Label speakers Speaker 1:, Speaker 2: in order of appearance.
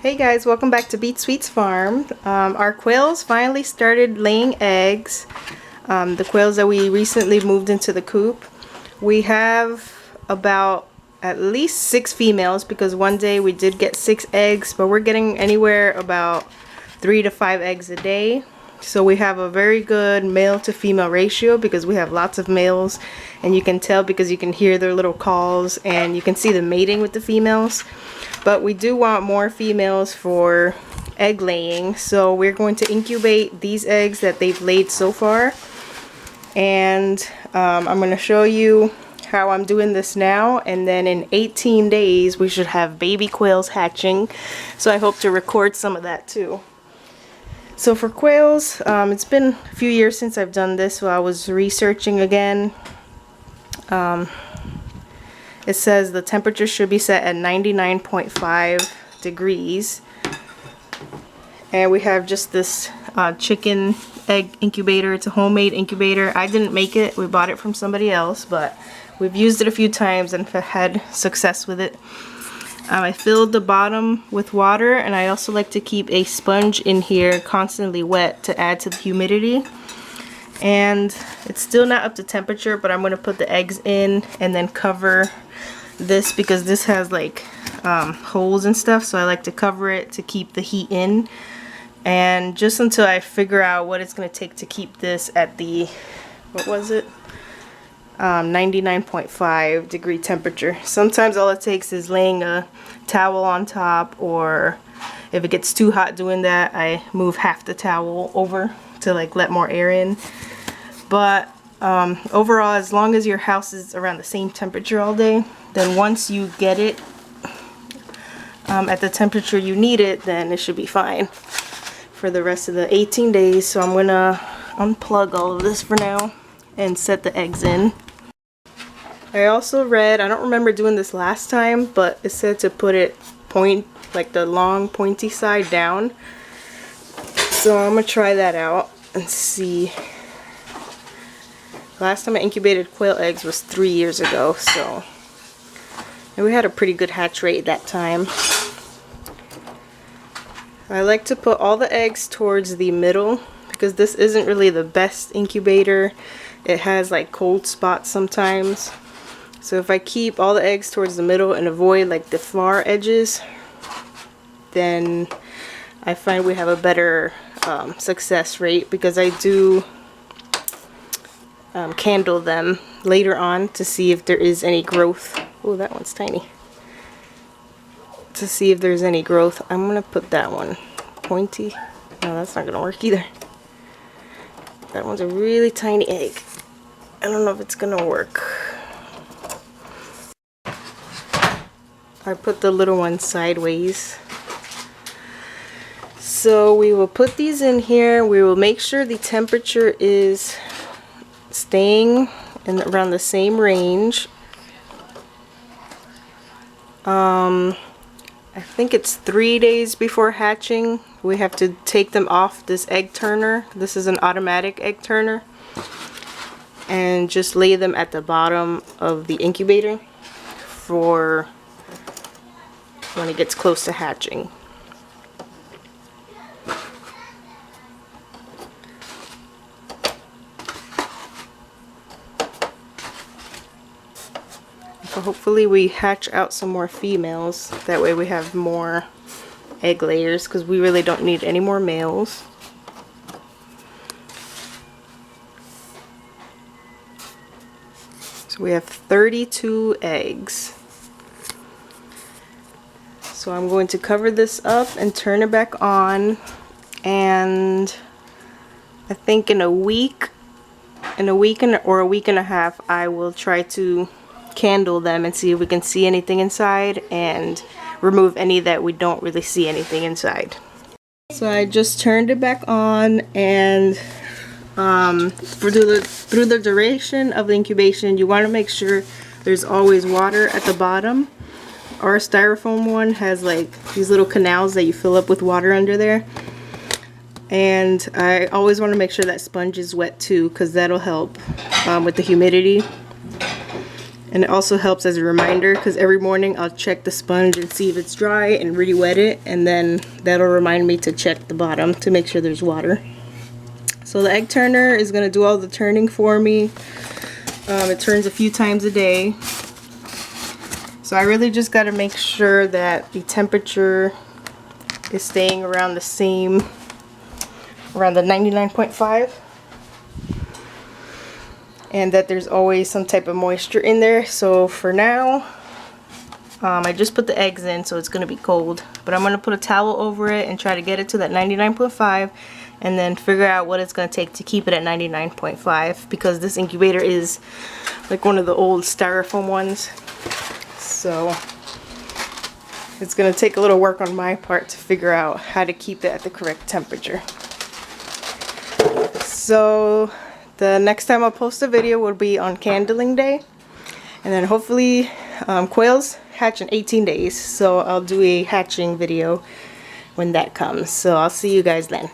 Speaker 1: Hey guys, welcome back to Beat Sweets Farm. Our quails finally started laying eggs. The quails that we recently moved into the coop. We have about at least 6 females because one day we did get 6 eggs, but we're getting anywhere about 3 to 5 eggs a day. So we have a very good male to female ratio because we have lots of males, and you can tell because you can hear their little calls and you can see the mating with the females. But we do want more females for egg laying, so we're going to incubate these eggs that they've laid so far. And I'm going to show you how I'm doing this now, and then in 18 days we should have baby quails hatching, so I hope to record some of that too. So for quails, it's been a few years since I've done this, so I was researching again. It says the temperature should be set at 99.5 degrees. And we have just this chicken egg incubator. It's a homemade incubator. I didn't make it. We bought it from somebody else, but we've used it a few times and have had success with it. I filled the bottom with water, and I also like to keep a sponge in here constantly wet to add to the humidity. And it's still not up to temperature, but I'm going to put the eggs in and then cover this because this has like holes and stuff, so I like to cover it to keep the heat in, and just until I figure out what it's going to take to keep this at the, what was it, 99.5 degree temperature. Sometimes all it takes is laying a towel on top, or if it gets too hot doing that, I move half the towel over to like let more air in. But overall, as long as your house is around the same temperature all day, then once you get it at the temperature you need it, then it should be fine for the rest of the 18 days. So I'm gonna unplug all of this for now and set the eggs in. I also read, I don't remember doing this last time, but it said to put it like the long pointy side down. So I'm gonna try that out and see. Last time I incubated quail eggs was 3 years ago, so, and we had a pretty good hatch rate that time. I like to put all the eggs towards the middle because this isn't really the best incubator. It has like cold spots sometimes. So if I keep all the eggs towards the middle and avoid like the far edges, then I find we have a better success rate, because I do candle them later on to see if there is any growth. Oh, that one's tiny. To see if there's any growth. I'm gonna put that one pointy. No, that's not gonna work either. That one's a really tiny egg. I don't know if it's gonna work. I put the little one sideways. So we will put these in here. We will make sure the temperature is staying in around the same range. I think it's 3 days before hatching. We have to take them off this egg turner. This is an automatic egg turner. And just lay them at the bottom of the incubator for when it gets close to hatching. So hopefully we hatch out some more females. That way we have more egg layers, because we really don't need any more males. So we have 32 eggs. So I'm going to cover this up and turn it back on, and I think in a week or a week and a half, I will try to candle them and see if we can see anything inside and remove any that we don't really see anything inside. So I just turned it back on, and through the duration of the incubation, you want to make sure there's always water at the bottom. Our styrofoam one has like these little canals that you fill up with water under there, and I always want to make sure that sponge is wet too, because that'll help with the humidity. And it also helps as a reminder because every morning I'll check the sponge and see if it's dry and really wet it, and then that'll remind me to check the bottom to make sure there's water. So the egg turner is going to do all the turning for me. It turns a few times a day. So I really just got to make sure that the temperature is staying around the same, around the 99.5. And that there's always some type of moisture in there. So for now, I just put the eggs in, so it's going to be cold. But I'm going to put a towel over it and try to get it to that 99.5, and then figure out what it's going to take to keep it at 99.5, because this incubator is like one of the old styrofoam ones. So it's going to take a little work on my part to figure out how to keep it at the correct temperature. So the next time I'll post a video will be on Candling Day, and then hopefully quails hatch in 18 days, so I'll do a hatching video when that comes. So I'll see you guys then.